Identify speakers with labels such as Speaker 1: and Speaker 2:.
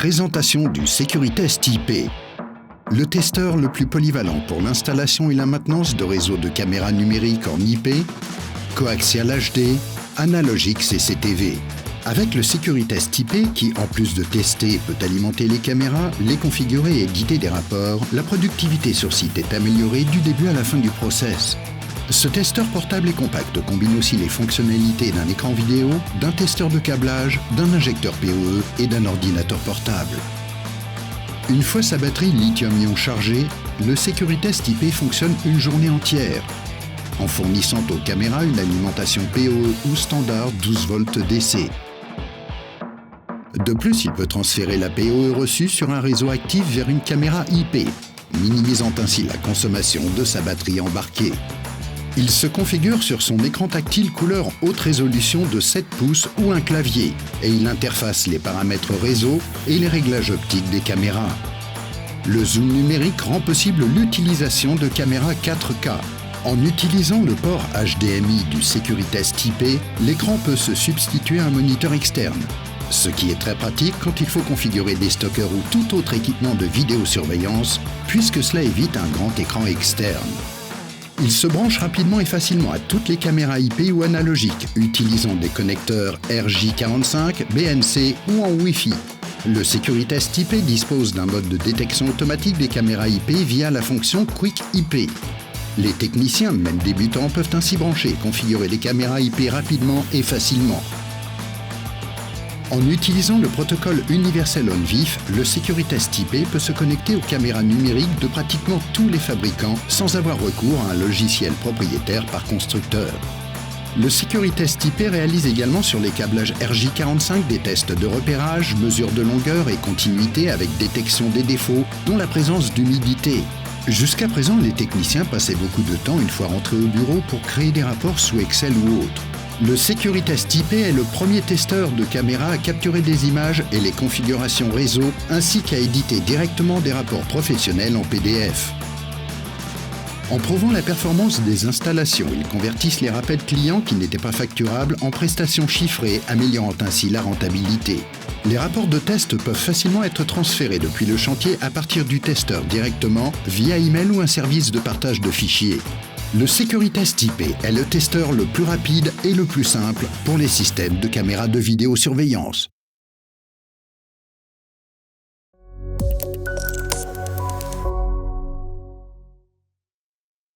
Speaker 1: Présentation du Securitest IP. Le testeur le plus polyvalent pour l'installation et la maintenance de réseaux de caméras numériques en IP, coaxial HD, analogique CCTV. Avec le Securitest IP qui, en plus de tester, peut alimenter les caméras, les configurer et éditer des rapports, la productivité sur site est améliorée du début à la fin du process. Ce testeur portable et compact combine aussi les fonctionnalités d'un écran vidéo, d'un testeur de câblage, d'un injecteur PoE et d'un ordinateur portable. Une fois sa batterie lithium-ion chargée, le Securitest IP fonctionne une journée entière, en fournissant aux caméras une alimentation PoE ou standard 12 volts DC. De plus, il peut transférer la PoE reçue sur un réseau actif vers une caméra IP, minimisant ainsi la consommation de sa batterie embarquée. Il se configure sur son écran tactile couleur haute résolution de 7 pouces ou un clavier et il interface les paramètres réseau et les réglages optiques des caméras. Le zoom numérique rend possible l'utilisation de caméras 4K. En utilisant le port HDMI du Securitest IP, l'écran peut se substituer à un moniteur externe, ce qui est très pratique quand il faut configurer des stockers ou tout autre équipement de vidéosurveillance, puisque cela évite un grand écran externe. Il se branche rapidement et facilement à toutes les caméras IP ou analogiques, utilisant des connecteurs RJ45, BNC ou en Wi-Fi. Le Securitest IP dispose d'un mode de détection automatique des caméras IP via la fonction Quick IP. Les techniciens, même débutants, peuvent ainsi brancher et configurer les caméras IP rapidement et facilement. En utilisant le protocole universel ONVIF, le Securitest IP peut se connecter aux caméras numériques de pratiquement tous les fabricants sans avoir recours à un logiciel propriétaire par constructeur. Le Securitest IP réalise également sur les câblages RJ45 des tests de repérage, mesure de longueur et continuité avec détection des défauts, dont la présence d'humidité. Jusqu'à présent, les techniciens passaient beaucoup de temps une fois rentrés au bureau pour créer des rapports sous Excel ou autre. Le Securitest IP est le premier testeur de caméras à capturer des images et les configurations réseau, ainsi qu'à éditer directement des rapports professionnels en PDF. En prouvant la performance des installations, ils convertissent les rappels clients qui n'étaient pas facturables en prestations chiffrées, améliorant ainsi la rentabilité. Les rapports de test peuvent facilement être transférés depuis le chantier à partir du testeur directement via email ou un service de partage de fichiers. Le Securitest IP est le testeur le plus rapide et le plus simple pour les systèmes de caméras de vidéosurveillance.